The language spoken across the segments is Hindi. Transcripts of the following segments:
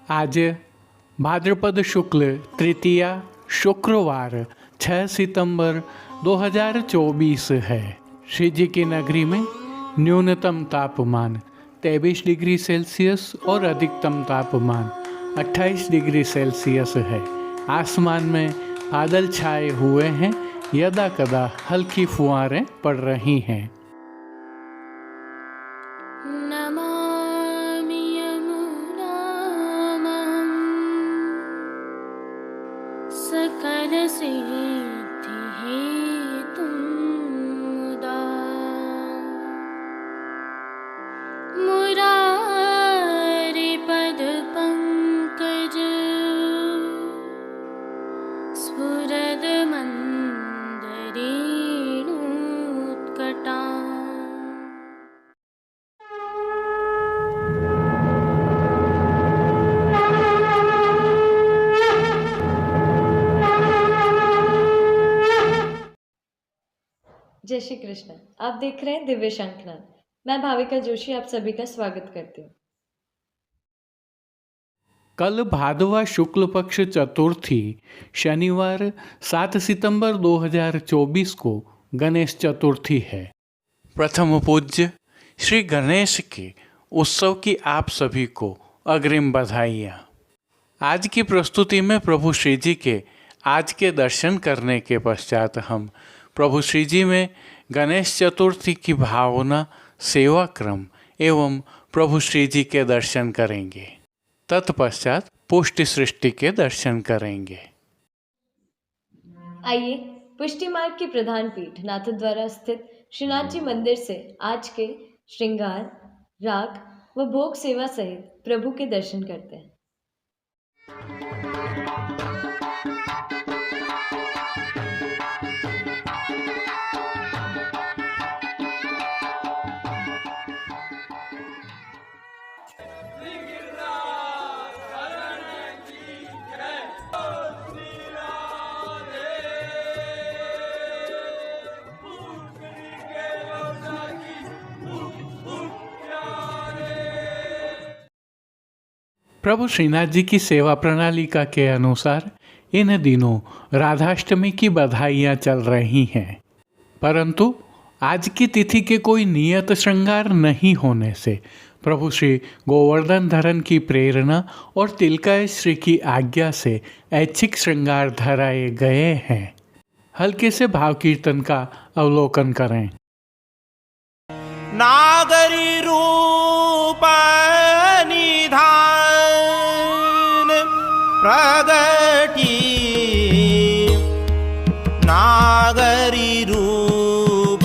आज भाद्रपद शुक्ल तृतीया शुक्रवार 6 सितंबर 2024 है। श्री जी की नगरी में न्यूनतम तापमान 23 डिग्री सेल्सियस और अधिकतम तापमान 28 डिग्री सेल्सियस है। आसमान में बादल छाए हुए हैं, यदा कदा हल्की फुहारें पड़ रही हैं। सकल सिद्धि हेतुं मुदा मुरारि पद पंकज स्फुरद मंदरेणुत्कटा। जय श्री कृष्ण। आप देख रहे हैं दिव्य शंखनाद। मैं भाविका जोशी आप सभी का स्वागत करती हूँ। कल भादवा शुक्ल पक्ष चतुर्थी शनिवार 7 सितंबर 2024 को गणेश चतुर्थी है। प्रथम पूज्य श्री गणेश के उत्सव की आप सभी को अग्रिम बधाइयाँ। आज की प्रस्तुति में प्रभु श्री जी के आज के दर्शन करने के पश्चात हम प्रभु श्री जी में गणेश चतुर्थी की भावना, सेवा क्रम एवं प्रभु श्री जी के दर्शन करेंगे। तत्पश्चात पुष्टि सृष्टि के दर्शन करेंगे। आइए पुष्टि मार्ग की प्रधान पीठ नाथद्वारा स्थित श्रीनाथ जी मंदिर से आज के श्रृंगार, राग व भोग सेवा सहित प्रभु के दर्शन करते हैं। प्रभु श्रीनाथ जी की सेवा प्रणालिका के अनुसार इन दिनों राधाष्टमी की बधाइयाँ चल रही हैं, परंतु आज की तिथि के कोई नियत श्रृंगार नहीं होने से प्रभु श्री गोवर्धन धरन की प्रेरणा और तिलकाय श्री की आज्ञा से ऐच्छिक श्रृंगार धराए गए हैं। हल्के से भाव कीर्तन का अवलोकन करें। नागरी रूप निधान प्रगटी, नागरी रूप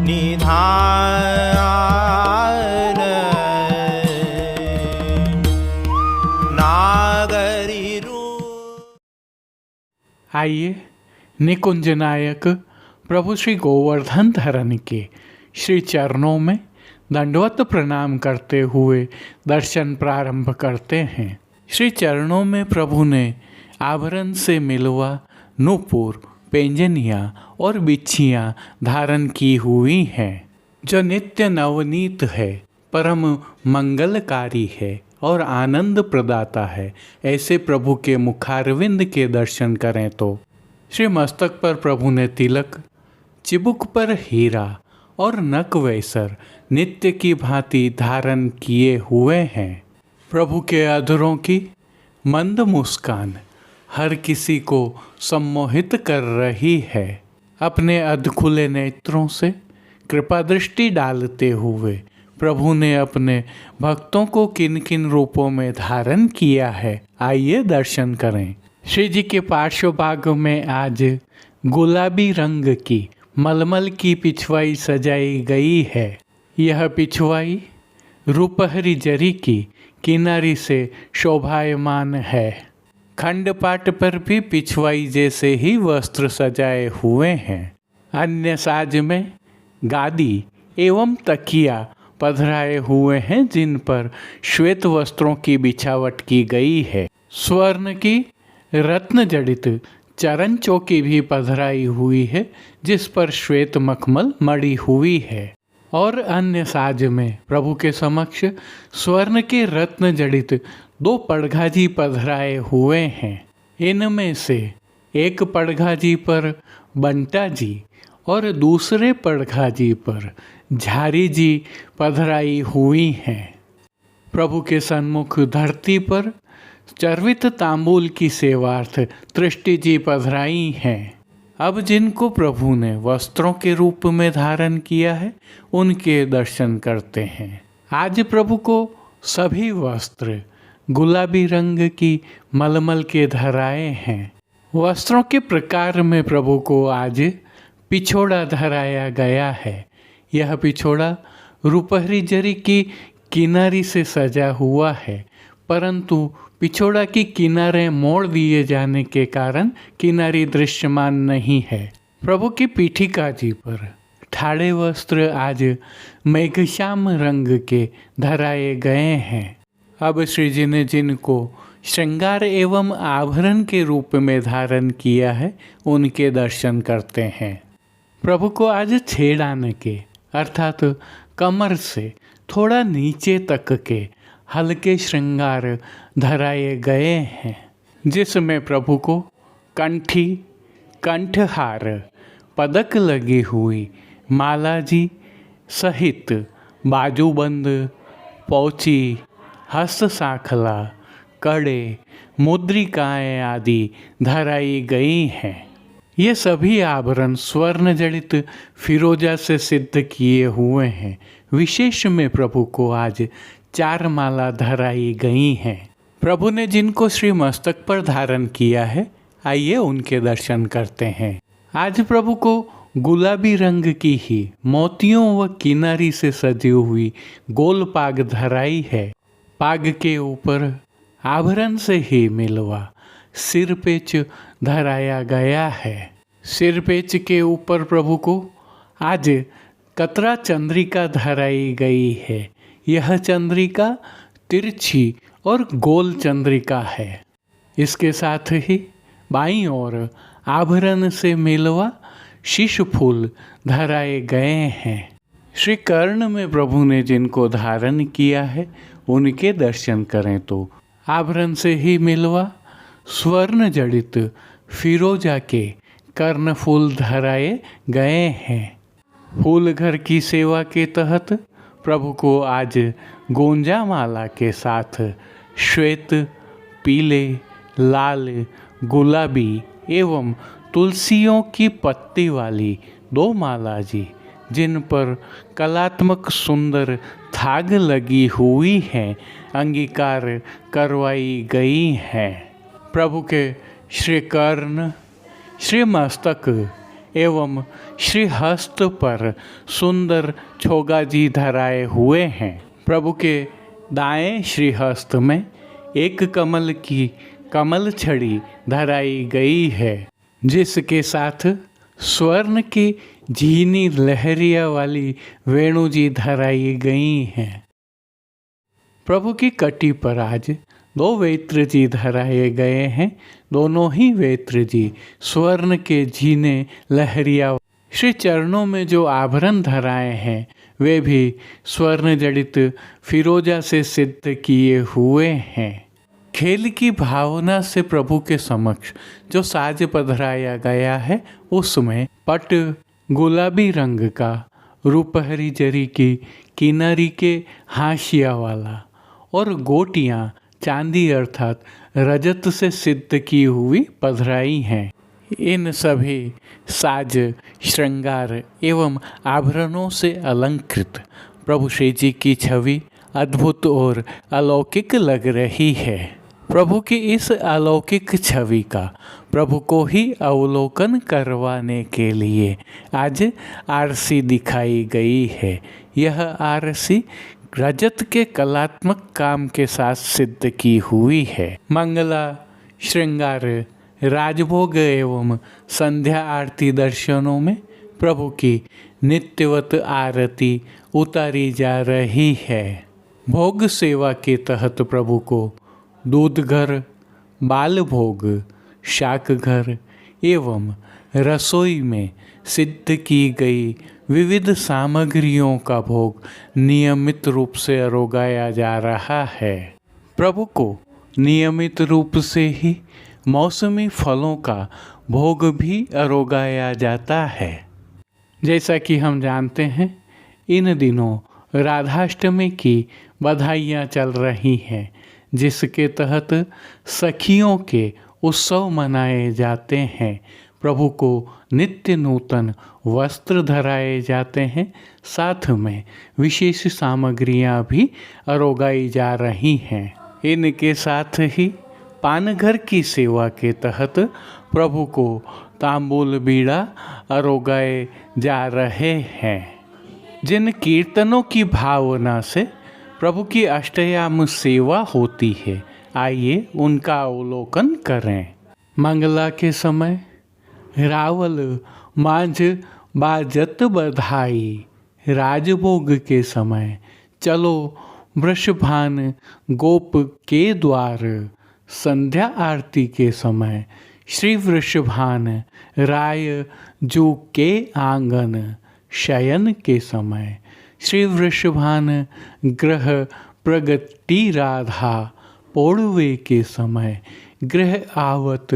निधान, नागरी रूप। आइए निकुंज नायक प्रभु श्री गोवर्धन धरन के श्री चरणों में दंडवत प्रणाम करते हुए दर्शन प्रारंभ करते हैं। श्री चरणों में प्रभु ने आभरण से मिलवा नूपुर, पेंजनियाँ और बिच्छियाँ धारण की हुई हैं, जो नित्य नवनीत है, परम मंगलकारी है और आनंद प्रदाता है। ऐसे प्रभु के मुखारविंद के दर्शन करें तो श्री मस्तक पर प्रभु ने तिलक, चिबुक पर हीरा और नक वैसर नित्य की भांति धारण किए हुए हैं। प्रभु के अधरों की मंद मुस्कान हर किसी को सम्मोहित कर रही है। अपने अधखुले नेत्रों से कृपा दृष्टि डालते हुए प्रभु ने अपने भक्तों को किन किन रूपों में धारण किया है, आइए दर्शन करें। श्री जी के पार्श्व भाग में आज गुलाबी रंग की मलमल की पिछवाई सजाई गई है। यह पिछवाई रूपहरी जरी की किनारी से शोभायमान है। खंडपाट पर भी पिछवाई जैसे ही वस्त्र सजाए हुए हैं। अन्य साज में गादी एवं तकिया पधराए हुए हैं, जिन पर श्वेत वस्त्रों की बिछावट की गई है। स्वर्ण की रत्न जड़ित चरण चौकी भी पधराई हुई है, जिस पर श्वेत मखमल मड़ी हुई है। और अन्य साज में प्रभु के समक्ष स्वर्ण के रत्न जड़ित 2 पड़घाजी पधराए हुए हैं। इनमें से एक पड़घाजी पर बंटा जी और दूसरे पड़घाजी पर झारी जी पधराई हुई हैं। प्रभु के सन्मुख धरती पर चर्वित तांबूल की सेवार्थ तृष्टि जी पधराई हैं। अब जिनको प्रभु ने वस्त्रों के रूप में धारण किया है उनके दर्शन करते हैं। आज प्रभु को सभी वस्त्र गुलाबी रंग की मलमल के धराए हैं। वस्त्रों के प्रकार में प्रभु को आज पिछोड़ा धराया गया है। यह पिछोड़ा रुपहरी जरी की किनारी से सजा हुआ है, परंतु पिछोड़ा की किनारे मोड़ दिए जाने के कारण किनारी दृश्यमान नहीं है। प्रभु की पीठिका जी पर ठाड़े वस्त्र आज मेघश्याम रंग के धराए गए हैं। अब श्री जी ने जिनको श्रृंगार एवं आभरण के रूप में धारण किया है उनके दर्शन करते हैं। प्रभु को आज छेड़ाने के अर्थात कमर से थोड़ा नीचे तक के हल्के श्रृंगार धराए गए हैं, जिसमें प्रभु को कंठी, कंठहार, पदक लगी हुई माला जी सहित बाजूबंद, पौची, हस्त सांखला, कड़े, मुद्रिकाएँ आदि धराई गई हैं। ये सभी आभरण स्वर्ण जड़ित फिरोजा से सिद्ध किए हुए हैं। विशेष में प्रभु को आज 4 माला धराई गई हैं। प्रभु ने जिनको श्री मस्तक पर धारण किया है, आइए उनके दर्शन करते हैं। आज प्रभु को गुलाबी रंग की ही मोतियों व किनारी से सजी हुई गोल पाग धराई है। पाग के ऊपर आभरण से ही मिलवा सिरपेच धराया गया है। सिरपेच के ऊपर प्रभु को आज कतरा चंद्रिका धराई गई है। यह चंद्रिका तिरछी और गोल चंद्रिका है। इसके साथ ही बाईं ओर आभरण से मिलवा शीश फूल धराए गए हैं। श्री कर्ण में प्रभु ने जिनको धारण किया है उनके दर्शन करें तो आभरण से ही मिलवा स्वर्ण जड़ित फिरोजा के कर्ण फूल धराए गए हैं। फूल घर की सेवा के तहत प्रभु को आज गोंजा माला के साथ श्वेत, पीले, लाल, गुलाबी एवं तुलसियों की पत्ती वाली 2 माला जी, जिन पर कलात्मक सुंदर थाग लगी हुई हैं, अंगीकार करवाई गई हैं। प्रभु के श्री कर्ण, श्री मस्तक एवं श्री हस्त पर सुंदर छोगा जी धराए हुए हैं। प्रभु के दाएं श्री हस्त में एक कमल की कमल छड़ी धराई गई है, जिसके साथ स्वर्ण की झीनी लहरिया वाली वेणु जी धराई गई हैं। प्रभु की कटी पर आज 2 वेत्र जी धराए गए हैं। दोनों ही वेत्र जी स्वर्ण के झीने लहरिया। श्री चरणों में जो आभरण धराए हैं वे भी स्वर्ण जड़ित फिरोजा से सिद्ध किए हुए हैं। खेल की भावना से प्रभु के समक्ष जो साज पधराया गया है उसमें पट गुलाबी रंग का, रुपहरी जरी की किनारी के हाशिया वाला और गोटियां चांदी अर्थात रजत से सिद्ध की हुई पधराई हैं। इन सभी साज, श्रृंगार एवं आभरणों से अलंकृत प्रभु श्री जी की छवि अद्भुत और अलौकिक लग रही है। प्रभु की इस अलौकिक छवि का प्रभु को ही अवलोकन करवाने के लिए आज आरसी दिखाई गई है। यह आरसी रजत के कलात्मक काम के साथ सिद्ध की हुई है। मंगला, श्रृंगार, राजभोग एवं संध्या आरती दर्शनों में प्रभु की नित्यवत आरती उतारी जा रही है। भोग सेवा के तहत प्रभु को दूध घर, बाल भोग, शाक घर एवं रसोई में सिद्ध की गई विविध सामग्रियों का भोग नियमित रूप से अरोगाया जा रहा है। प्रभु को नियमित रूप से ही मौसमी फलों का भोग भी अरोगाया जाता है। जैसा कि हम जानते हैं, इन दिनों राधाष्टमी की बधाइयाँ चल रही हैं, जिसके तहत सखियों के उत्सव मनाए जाते हैं। प्रभु को नित्य नूतन वस्त्र धराए जाते हैं, साथ में विशेष सामग्रियाँ भी अरोगाई जा रही हैं। इनके साथ ही पानघर की सेवा के तहत प्रभु को तांबूल बीड़ा अरोगाए जा रहे हैं। जिन कीर्तनों की भावना से प्रभु की अष्टयाम सेवा होती है, आइए उनका अवलोकन करें। मंगला के समय रावल मांझ बाजत बधाई, राजभोग के समय चलो वृषभान गोप के द्वार, संध्या आरती के समय श्री वृषभान राय जू के आंगन, शयन के समय श्री वृषभान ग्रह प्रगति राधा, पोड़वे के समय गृह आवत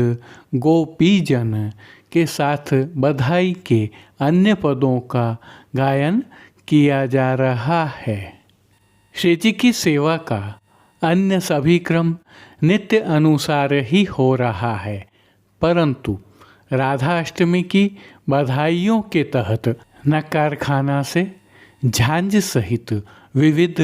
गोपीजन के साथ बधाई के अन्य पदों का गायन किया जा रहा है। श्री जी की सेवा का अन्य सभी क्रम नित्य अनुसार ही हो रहा है, परंतु राधा अष्टमी की बधाइयों के तहत नकारखाना से झांझ सहित विविध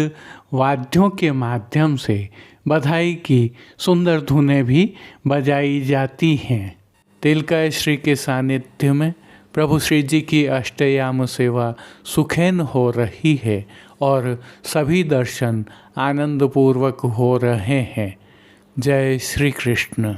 वाद्यों के माध्यम से बधाई की सुंदर धुनें भी बजाई जाती हैं। तिलकाय श्री के सानिध्य में प्रभु श्री जी की अष्टयाम सेवा सुखैन हो रही है और सभी दर्शन आनंदपूर्वक हो रहे हैं। जय श्री कृष्ण।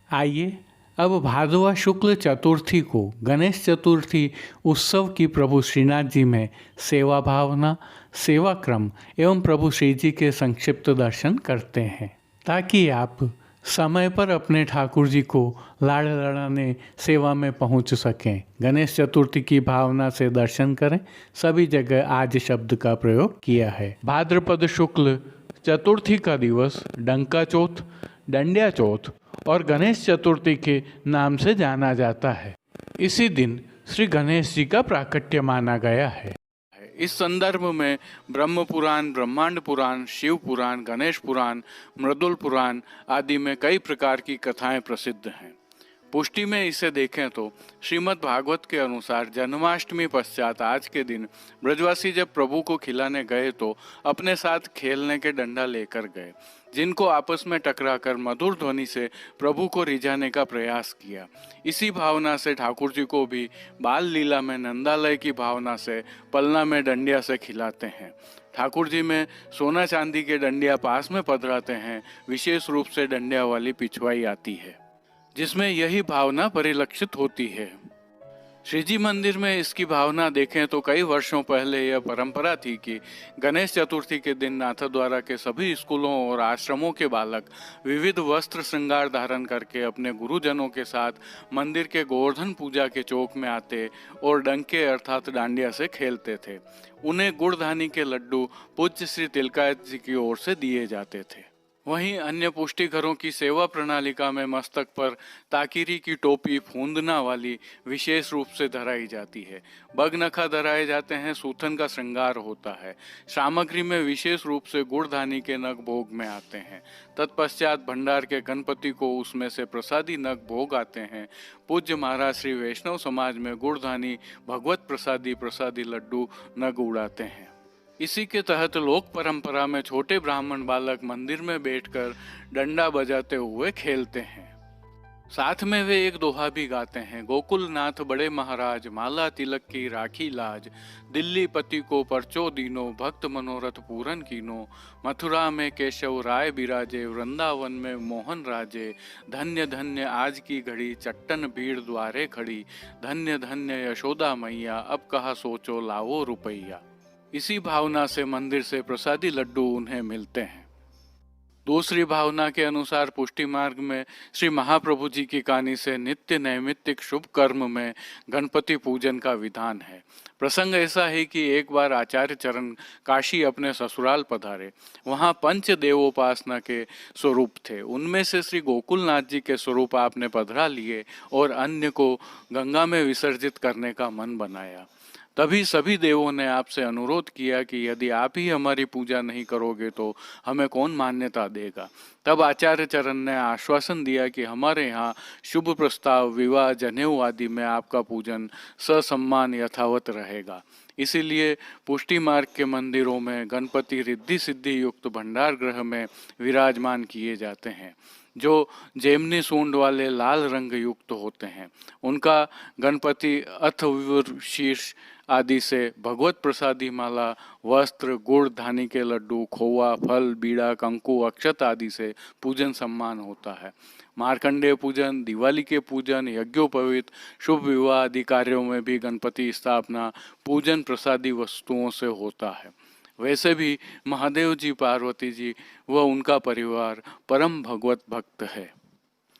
आइए अब भादवा शुक्ल चतुर्थी को गणेश चतुर्थी उत्सव की प्रभु श्रीनाथ जी में सेवा भावना, सेवा क्रम एवं प्रभु श्री जी के संक्षिप्त दर्शन करते हैं, ताकि आप समय पर अपने ठाकुर जी को लाड़ लड़ाने सेवा में पहुंच सकें। गणेश चतुर्थी की भावना से दर्शन करें। सभी जगह आज शब्द का प्रयोग किया है। भाद्रपद शुक्ल चतुर्थी का दिवस डंका चौथ, डंडिया चौथ और गणेश चतुर्थी के नाम से जाना जाता है। इसी दिन श्री गणेश जी का प्राकट्य माना गया है। इस संदर्भ में ब्रह्म पुराण, ब्रह्मांड पुराण, शिव पुराण, गणेश पुराण, मृदुल पुराण आदि में कई प्रकार की कथाएं प्रसिद्ध हैं। पुष्टि में इसे देखें तो श्रीमद् भागवत के अनुसार जन्माष्टमी पश्चात आज के दिन ब्रजवासी जब प्रभु को खिलाने गए तो अपने साथ खेलने के डंडा लेकर गए, जिनको आपस में टकराकर मधुर ध्वनि से प्रभु को रिझाने का प्रयास किया। इसी भावना से ठाकुर जी को भी बाल लीला में नंदालय की भावना से पलना में डंडिया से खिलाते हैं। ठाकुर जी में सोना चांदी के डंडिया पास में पधराते हैं। विशेष रूप से डंडिया वाली पिछवाई आती है, जिसमें यही भावना परिलक्षित होती है। श्री जी मंदिर में इसकी भावना देखें तो कई वर्षों पहले यह परंपरा थी कि गणेश चतुर्थी के दिन नाथद्वारा के सभी स्कूलों और आश्रमों के बालक विविध वस्त्र श्रृंगार धारण करके अपने गुरुजनों के साथ मंदिर के गोवर्धन पूजा के चौक में आते और डंके अर्थात डांडिया से खेलते थे। उन्हें गुड़धानी के लड्डू पूज्य श्री तिलकायत जी की ओर से दिए जाते थे। वहीं अन्य पुष्टि घरों की सेवा प्रणालिका में मस्तक पर ताकीरी की टोपी फूंदना वाली विशेष रूप से धराई जाती है। बगनखा धराए जाते हैं। सूथन का श्रृंगार होता है। सामग्री में विशेष रूप से गुड़धानी के नग भोग में आते हैं। तत्पश्चात भंडार के गणपति को उसमें से प्रसादी नग भोग आते हैं। पूज्य महाराज श्री वैष्णव समाज में गुड़धानी भगवत प्रसादी लड्डू नग उड़ाते हैं। इसी के तहत लोक परंपरा में छोटे ब्राह्मण बालक मंदिर में बैठकर डंडा बजाते हुए खेलते हैं। साथ में वे एक दोहा भी गाते हैं। गोकुल नाथ बड़े महाराज, माला तिलक की राखी लाज, दिल्ली पति को परचो दीनो, भक्त मनोरथ पूरन कीनो, मथुरा में केशव राय बिराजे, वृंदावन में मोहन राजे, धन्य धन्य आज की घड़ी, चट्टन भीड़ द्वारे खड़ी, धन्य धन्य यशोदा मैया, अब कहा सोचो लावो रुपैया। इसी भावना से मंदिर से प्रसादी लड्डू उन्हें मिलते हैं। दूसरी भावना के अनुसार पुष्टि मार्ग में श्री महाप्रभु जी की कहानी से नित्य नैमित्तिक शुभ कर्म में गणपति पूजन का विधान है। प्रसंग ऐसा है कि एक बार आचार्य चरण काशी अपने ससुराल पधारे। वहाँ पंच देवोपासना के स्वरूप थे। उनमें से श्री गोकुलनाथ जी के स्वरूप आपने पधरा लिए और अन्य को गंगा में विसर्जित करने का मन बनाया। तभी सभी देवों ने आपसे अनुरोध किया कि यदि आप ही हमारी पूजा नहीं करोगे तो हमें कौन मान्यता देगा। तब आचार्य चरण ने आश्वासन दिया कि हमारे यहाँ शुभ प्रस्ताव, विवाह, जनेऊ आदि में आपका पूजन ससम्मान यथावत रहेगा। इसीलिए पुष्टि मार्ग के मंदिरों में गणपति रिद्धि सिद्धि युक्त भंडार गृह में विराजमान किए जाते हैं, जो जेमनी सूंड वाले लाल रंग युक्त होते हैं। उनका गणपति अथर्व शीर्ष आदि से भगवत प्रसादी माला, वस्त्र, गुड़, धानी के लड्डू, खोवा, फल, बीड़ा, कंकु, अक्षत आदि से पूजन सम्मान होता है। मार्कंडेय पूजन, दिवाली के पूजन, यज्ञोपवीत, शुभ विवाह आदि कार्यों में भी गणपति स्थापना पूजन प्रसादी वस्तुओं से होता है। वैसे भी महादेव जी, पार्वती जी व उनका परिवार परम भगवत भक्त है।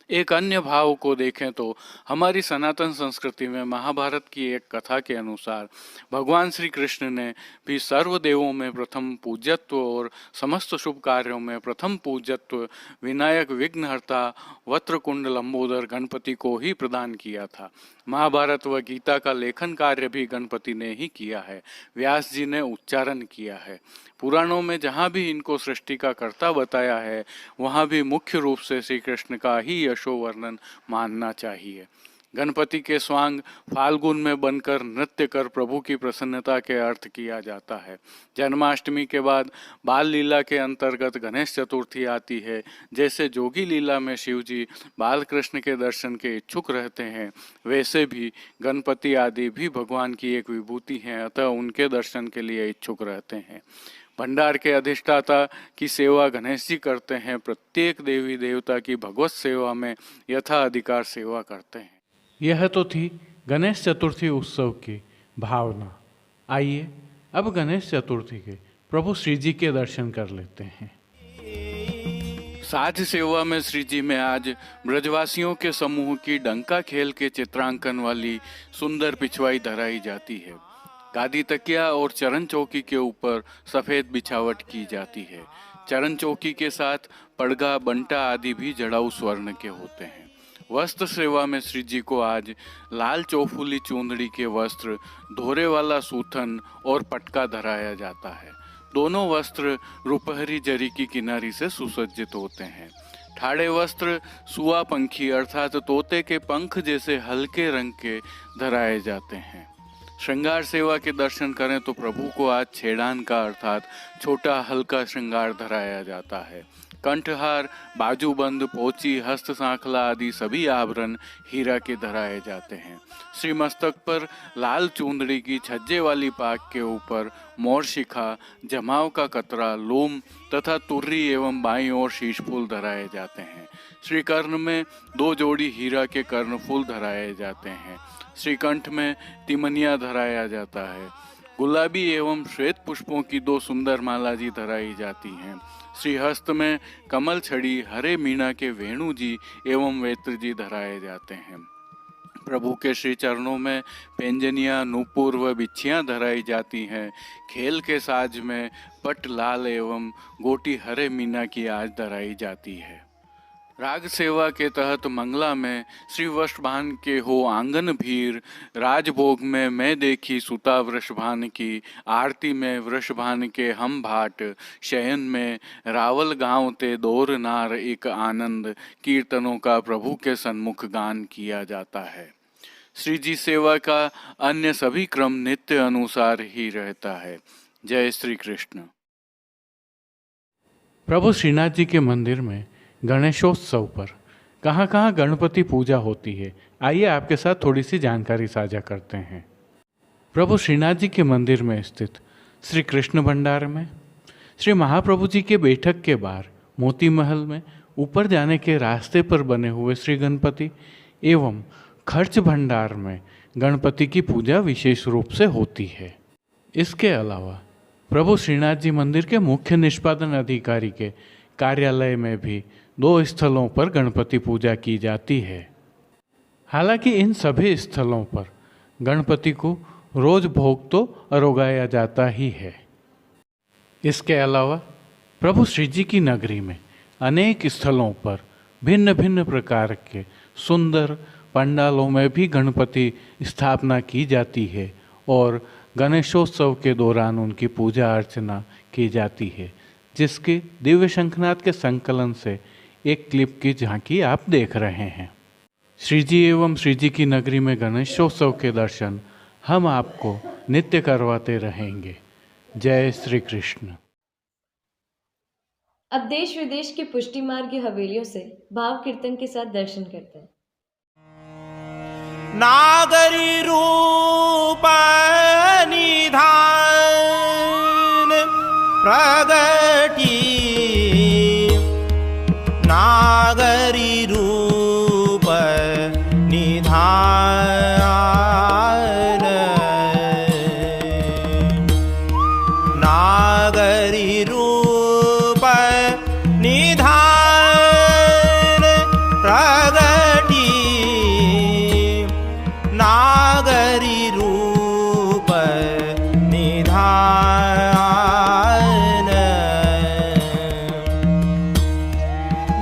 एक अन्य भाव को देखें तो हमारी सनातन संस्कृति में महाभारत की एक कथा के अनुसार भगवान श्री कृष्ण ने भी सर्वदेवों में प्रथम पूज्यत्व और समस्त शुभ कार्यों में प्रथम पूज्यत्व विनायक, विघ्नहर्ता, वत्रकुंड लंबोदर गणपति को ही प्रदान किया था। महाभारत व गीता का लेखन कार्य भी गणपति ने ही किया है। व्यास जी ने उच्चारण किया है। पुराणों में जहाँ भी इनको सृष्टि का कर्ता बताया है, वहाँ भी मुख्य रूप से श्री कृष्ण का ही यशो वर्णन मानना चाहिए। गणपति के स्वांग फाल्गुन में बनकर नृत्य कर प्रभु की प्रसन्नता के अर्थ किया जाता है। जन्माष्टमी के बाद बाल लीला के अंतर्गत गणेश चतुर्थी आती है। जैसे जोगी लीला में शिव जी बाल कृष्ण के दर्शन के इच्छुक रहते हैं, वैसे भी गणपति आदि भी भगवान की एक विभूति हैं, अतः उनके दर्शन के लिए इच्छुक रहते हैं। भंडार के अधिष्ठाता की सेवा गणेश जी करते हैं। प्रत्येक देवी देवता की भगवत सेवा में यथा अधिकार सेवा करते हैं। यह तो थी गणेश चतुर्थी उत्सव की भावना। आइए अब गणेश चतुर्थी के प्रभु श्री जी के दर्शन कर लेते हैं। साज सेवा में श्री जी में आज ब्रजवासियों के समूह की डंका खेल के चित्रांकन वाली सुंदर पिछवाई धराई जाती है। गादी, तकिया और चरण चौकी के ऊपर सफेद बिछावट की जाती है। चरण चौकी के साथ पड़गा, बंटा आदि भी जड़ाऊ स्वर्ण के होते हैं। वस्त्र सेवा में श्री जी को आज लाल चौफुली चूंदड़ी के वस्त्र, धोरे वाला सूथन और पटका धराया जाता है। दोनों वस्त्र रुपहरी जरी की किनारी से सुसज्जित होते हैं। ठाड़े वस्त्र सुआ पंखी अर्थात तोते के पंख जैसे हल्के रंग के धराए जाते हैं। श्रृंगार सेवा के दर्शन करें तो प्रभु को आज छेड़ान का अर्थात छोटा हल्का श्रृंगार धराया जाता है। कंठहार, बाजूबंद, पोची, हस्त सांखला आदि सभी आभरण हीरा के धराए जाते हैं। श्री मस्तक पर लाल चूंदड़ी की छज्जे वाली पाग के ऊपर मोर शिखा, जमाव का कतरा, लोम तथा तुर्री एवं बाईं ओर शीशफूल धराए जाते हैं। श्री कर्ण में 2 जोड़ी हीरा के कर्णफूल धराए जाते हैं। श्रीकंठ में तिमनिया धराया जाता है। गुलाबी एवं श्वेत पुष्पों की 2 सुंदर माला जी धराई जाती हैं। श्रीहस्त में कमल छड़ी, हरे मीना के वेणु जी एवं वेत्र जी धराए जाते हैं। प्रभु के श्री चरणों में पेंजनिया, नूपुर व बिच्छियाँ धराई जाती हैं। खेल के साज में पट लाल एवं गोटी हरे मीना की आज धराई जाती है। राग सेवा के तहत मंगला में श्री वृषभान के हो आंगन भीर, राजभोग में मैं देखी सुता वृषभान की, आरती में वृषभान के हम भाट, शयन में रावल गाँव ते दौर नार एक आनंद, कीर्तनों का प्रभु के सन्मुख गान किया जाता है। श्री जी सेवा का अन्य सभी क्रम नित्य अनुसार ही रहता है। जय श्री कृष्ण। प्रभु श्रीनाथ जी के मंदिर में गणेशोत्सव पर कहाँ कहाँ गणपति पूजा होती है, आइए आपके साथ थोड़ी सी जानकारी साझा करते हैं। प्रभु श्रीनाथ जी के मंदिर में स्थित श्री कृष्ण भंडार में, श्री महाप्रभु जी के बैठक के बाहर मोती महल में ऊपर जाने के रास्ते पर बने हुए श्री गणपति एवं खर्च भंडार में गणपति की पूजा विशेष रूप से होती है। इसके अलावा प्रभु श्रीनाथ जी मंदिर के मुख्य निष्पादन अधिकारी के कार्यालय में भी 2 स्थलों पर गणपति पूजा की जाती है। हालांकि इन सभी स्थलों पर गणपति को रोज भोग तो अरोगाया जाता ही है। इसके अलावा प्रभु श्री जी की नगरी में अनेक स्थलों पर भिन्न भिन्न प्रकार के सुंदर पंडालों में भी गणपति स्थापना की जाती है और गणेशोत्सव के दौरान उनकी पूजा अर्चना की जाती है, जिसके दिव्य शंखनाद के संकलन से एक क्लिप की झांकी आप देख रहे हैं। श्री जी एवं श्री जी की नगरी में गणेशोत्सव के दर्शन हम आपको नित्य करवाते रहेंगे। जय श्री कृष्ण। अब देश विदेश की पुष्टि मार्ग की हवेलियों से भाव कीर्तन के साथ दर्शन करते हैं। नागरी रूप निधान प्रगटी, नागरी रूप निधान, नागरी रूप निधान प्रगटी, नागरी रूप निधान।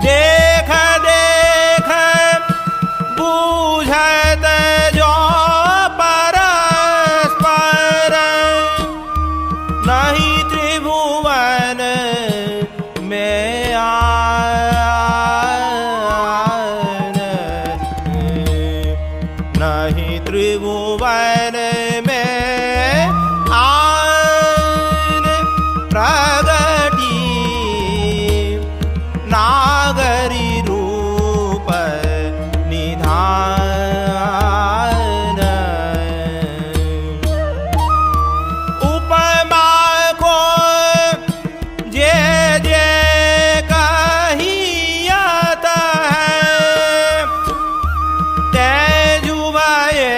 देख देख बूझत जो परस्पर, नहीं त्रिभुवन में आन, नहीं त्रिभुवन में आन प्रगटी, नागरी रूप निधान। उपमा को जे जे कहियत है, तेजु भये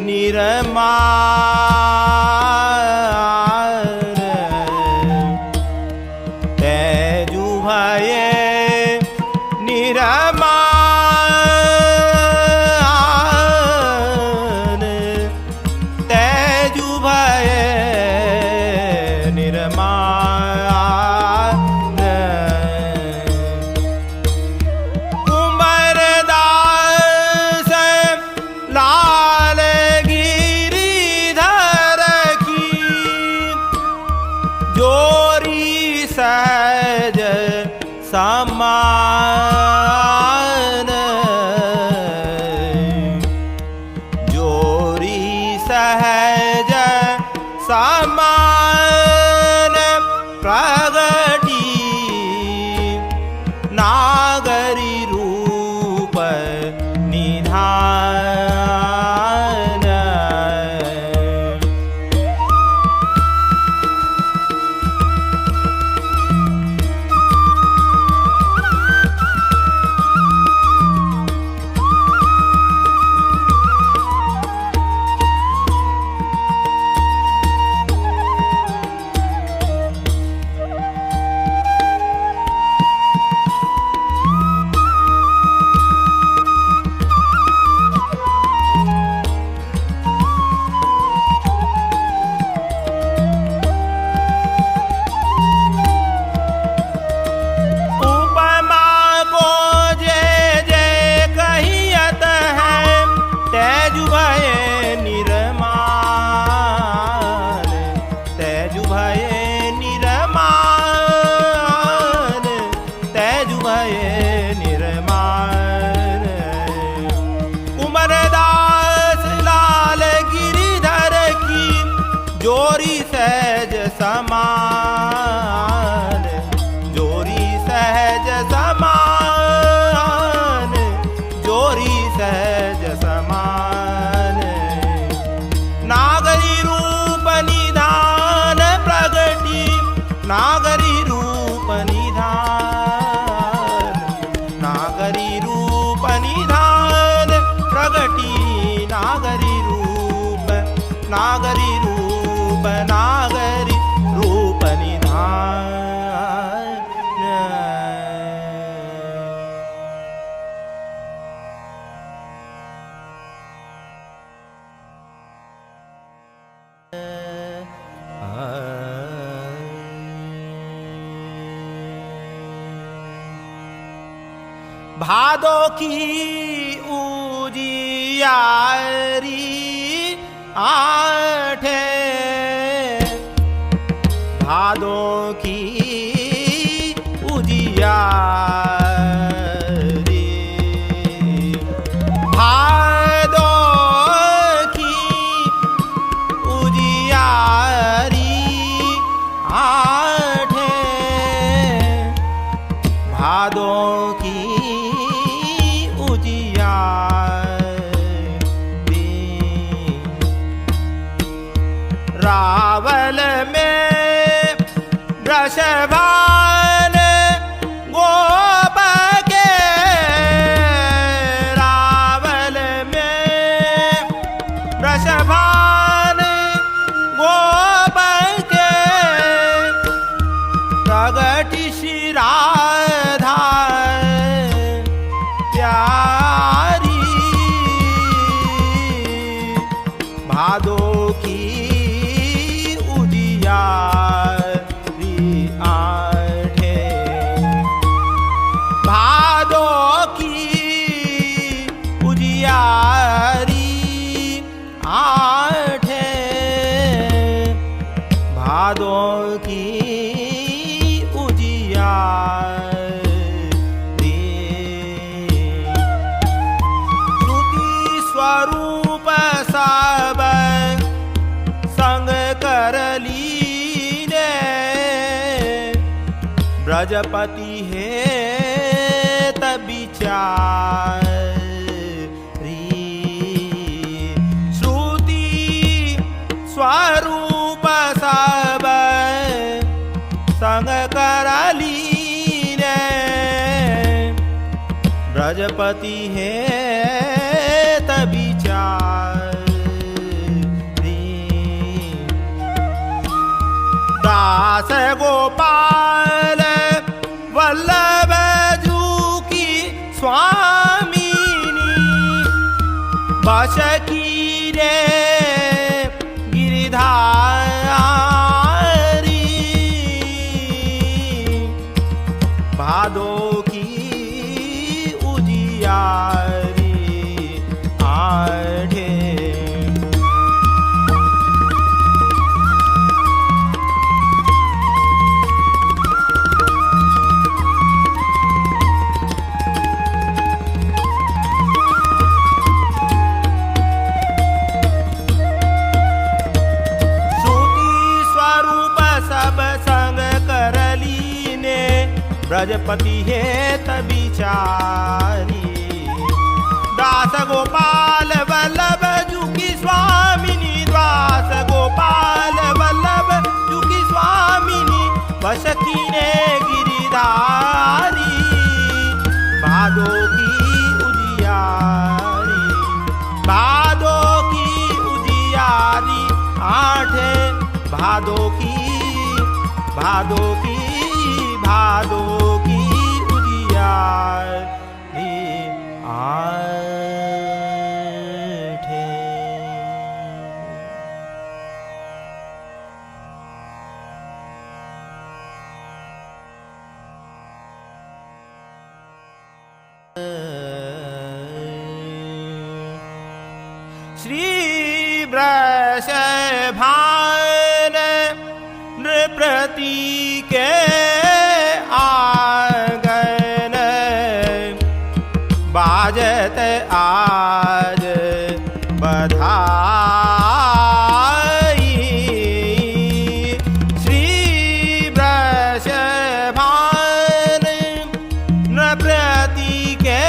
निरमान, तेजु भये निरमान, तेजु भये निरमान। कुंभरदास लाल गिरिधर की, जोरी सहज समान, जोरी सहज समान प्रगटी, नागरी रूप निधान। उपमा को जे जे कहियत है, तेजु भये निरमान, तेजु भये निरमान, तेजु भये निरमान। कुंभरदास लाल गिरिधर की, जोरी सहज समान, जोरी सहज समान, जोरी सहज समान। नागरी रूप निधान प्रगटी, नागरी रूप निधान, नागरी रूप निधान प्रगटी, नागरी रूप, नागरी रूप, नागरी रूप भादो की उजियारी आठे भादो की उजियारी भादो की उजियारी आठे भादो की उजियारी रावल में वृषभान गोप के रावल में वृषभान गोप के प्रगति श्री राधा प्यारी भादो की उजियारी आठे भादो की उजियारी आठे भादो की उजियारी श्रुति स्वरूप सब संग कर लीने ब्रजपति है तबिचारी श्रुति स्वरूप सब संग कर लीने ब्रजपति है तबिचारी दास गोपाल वल्लभ जू की स्वामिनी बस की रे गिरिधारी भादो की उजियारी आठे ब्रजपति है तबिचारी दास गोपाल वल्लभ जुकी स्वामिनी दास गोपाल वल्लभ जुकी स्वामिनी बस कीने गिरिधारी भादो की उजियारी भादो की उजियारी आठे भादो की भादो की भादो की उजियारी आठे श्री वृषभान नृपति के आंगन बाजत आज बधाई श्री वृषभान नृपति के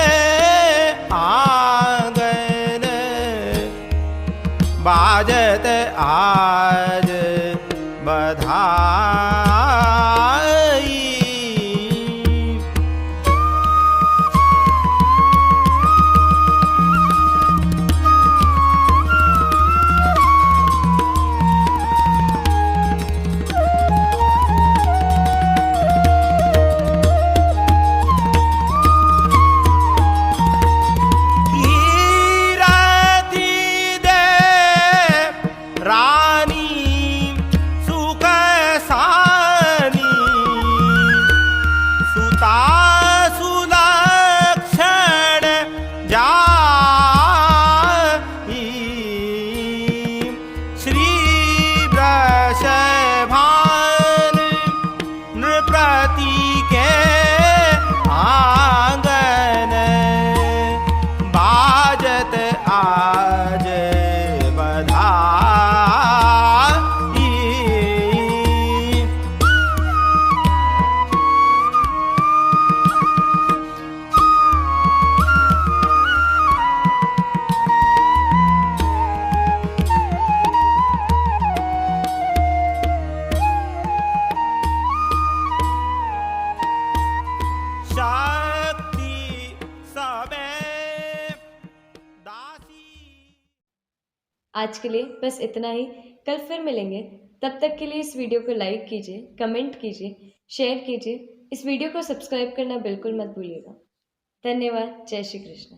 पति के आंगन बाजत आज बधाई। शक्ति सबे दासी। आज के लिए बस इतना ही। कल फिर मिलेंगे। तब तक के लिए इस वीडियो को लाइक कीजिए, कमेंट कीजिए, शेयर कीजिए। इस वीडियो को सब्सक्राइब करना बिल्कुल मत भूलिएगा। धन्यवाद। जय श्री कृष्ण।